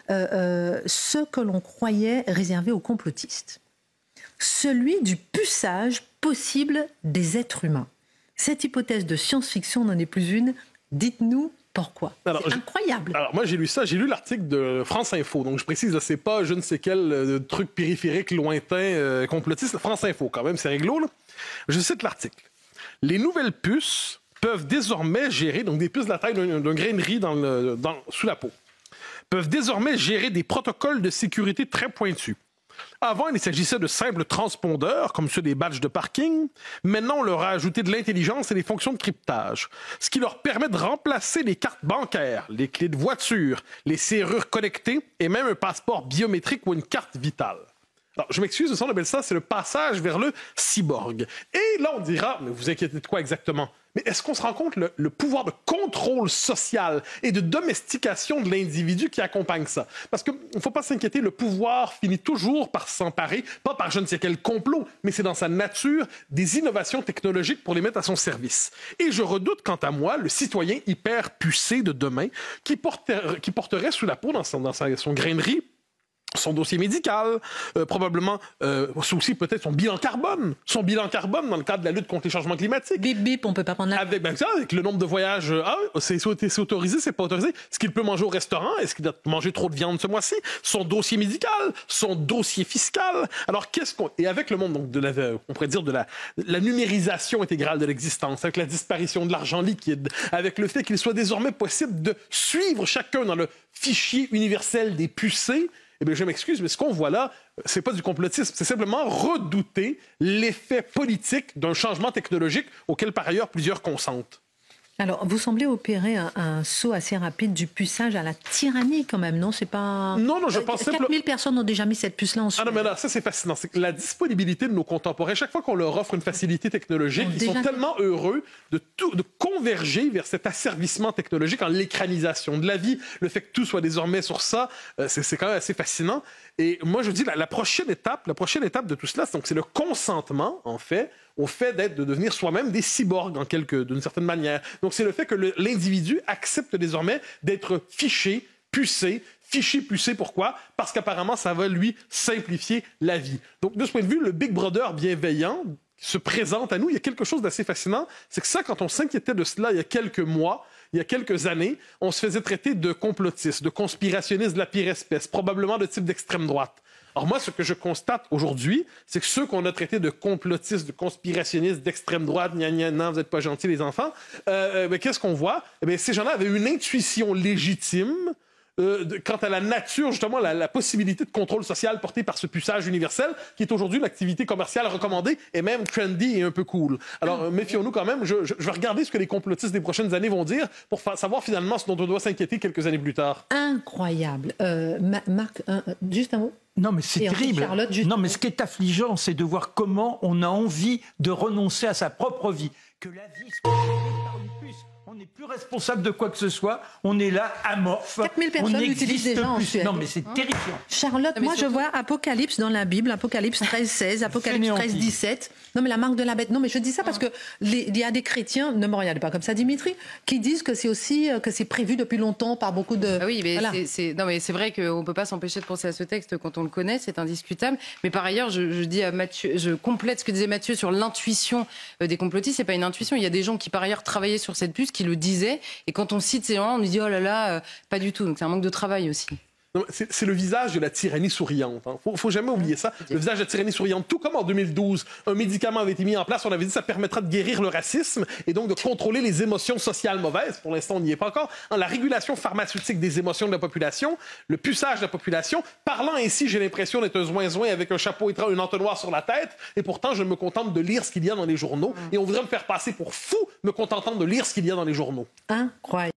ce que l'on croyait réservé aux complotistes. Celui du puçage possible des êtres humains. Cette hypothèse de science-fiction n'en est plus une. Dites-nous pourquoi. C'est incroyable. Alors moi j'ai lu ça, j'ai lu l'article de France Info, donc je précise, c'est pas je ne sais quel truc périphérique lointain complotiste, France Info quand même, c'est réglo là. Je cite l'article. Les nouvelles puces peuvent désormais gérer, donc des puces de la taille d'un grain de riz sous la peau, peuvent désormais gérer des protocoles de sécurité très pointus. Avant, il s'agissait de simples transpondeurs, comme ceux des badges de parking. Maintenant, on leur a ajouté de l'intelligence et des fonctions de cryptage, ce qui leur permet de remplacer les cartes bancaires, les clés de voiture, les serrures connectées et même un passeport biométrique ou une carte vitale. Alors, je m'excuse, on appelle ça, c'est le passage vers le cyborg. Et là, on dira, mais vous inquiétez de quoi exactement? Mais est-ce qu'on se rend compte le pouvoir de contrôle social et de domestication de l'individu qui accompagne ça? Parce qu'il ne faut pas s'inquiéter, le pouvoir finit toujours par s'emparer, pas par je ne sais quel complot, mais c'est dans sa nature des innovations technologiques pour les mettre à son service. Et je redoute, quant à moi, le citoyen hyper pucé de demain qui porterait sous la peau, dans son grain de riz, son dossier médical, probablement aussi peut-être son bilan carbone dans le cadre de la lutte contre les changements climatiques. Bip bip, on peut pas prendre la... Avec le nombre de voyages, c'est autorisé, c'est pas autorisé. Est-ce qu'il peut manger au restaurant? Est-ce qu'il a mangé trop de viande ce mois-ci? Son dossier médical, son dossier fiscal. Alors et avec le monde donc on pourrait dire de la numérisation intégrale de l'existence, avec la disparition de l'argent liquide, avec le fait qu'il soit désormais possible de suivre chacun dans le fichier universel des pucés. Eh bien, je m'excuse, mais ce qu'on voit là, c'est pas du complotisme, c'est simplement redouter l'effet politique d'un changement technologique auquel, par ailleurs, plusieurs consentent. Alors, vous semblez opérer un saut assez rapide du puçage à la tyrannie, quand même, non? C'est pas... Non, je pense simplement... 4000 personnes ont déjà mis cette puce-là en Suède. Ah non, mais là, ça, c'est fascinant. C'est que la disponibilité de nos contemporains, chaque fois qu'on leur offre une facilité technologique, ils sont tellement heureux de converger vers cet asservissement technologique en l'écranisation de la vie. Le fait que tout soit désormais sur ça, c'est quand même assez fascinant. Et moi, je dis, la prochaine étape de tout cela, c'est le consentement, en fait, au fait de devenir soi-même des cyborgs, d'une certaine manière. Donc, c'est le fait que l'individu accepte désormais d'être fiché, pucé, pourquoi? Parce qu'apparemment, ça va lui simplifier la vie. Donc, de ce point de vue, le Big Brother bienveillant se présente à nous. Il y a quelque chose d'assez fascinant. C'est que ça, quand on s'inquiétait de cela il y a quelques mois, il y a quelques années, on se faisait traiter de complotistes, de conspirationnistes de la pire espèce, probablement de type d'extrême droite. Alors moi, ce que je constate aujourd'hui, c'est que ceux qu'on a traités de complotistes, de conspirationnistes d'extrême droite, non, vous n'êtes pas gentils les enfants, qu'est-ce qu'on voit? Ces gens-là avaient une intuition légitime quant à la nature, justement, la possibilité de contrôle social portée par ce puçage universel, qui est aujourd'hui l'activité commerciale recommandée et même trendy et un peu cool. Alors, méfions-nous quand même. Je vais regarder ce que les complotistes des prochaines années vont dire pour savoir finalement ce dont on doit s'inquiéter quelques années plus tard. Incroyable. Marc, juste un mot. Non, mais c'est terrible. Charlotte, non, mais ce qui est affligeant, c'est de voir comment on a envie de renoncer à sa propre vie. Que la vie soit gérée par une puce. On n'est plus responsable de quoi que ce soit. On est là, amorphe. 4000 personnes l'utilisent déjà en Suède. Non, mais c'est terrifiant. Charlotte, moi je vois Apocalypse dans la Bible, Apocalypse 13-16, Apocalypse 13-17. Non, mais la marque de la bête. Non, mais je dis ça parce que il y a des chrétiens, ne me regardez pas comme ça, Dimitri, qui disent que c'est aussi que c'est prévu depuis longtemps par beaucoup de... Ah oui, mais voilà. non, mais c'est vrai qu'on ne peut pas s'empêcher de penser à ce texte quand on le connaît, c'est indiscutable. Mais par ailleurs, je dis à Mathieu, je complète ce que disait Mathieu sur l'intuition des complotistes. C'est pas une intuition. Il y a des gens qui par ailleurs travaillaient sur cette puce, qui le disaient. Et quand on cite ces gens-là, on nous dit oh là là, pas du tout. Donc c'est un manque de travail aussi. C'est le visage de la tyrannie souriante. Faut jamais oublier ça. Le visage de la tyrannie souriante. Tout comme en 2012, un médicament avait été mis en place. On avait dit que ça permettra de guérir le racisme et donc de contrôler les émotions sociales mauvaises. Pour l'instant, on n'y est pas encore. La régulation pharmaceutique des émotions de la population, le puçage de la population. Parlant ainsi, j'ai l'impression d'être un zouin-zouin avec un chapeau étrange, un entonnoir sur la tête. Et pourtant, je me contente de lire ce qu'il y a dans les journaux. Et on voudrait me faire passer pour fou, me contentant de lire ce qu'il y a dans les journaux. Incroyable.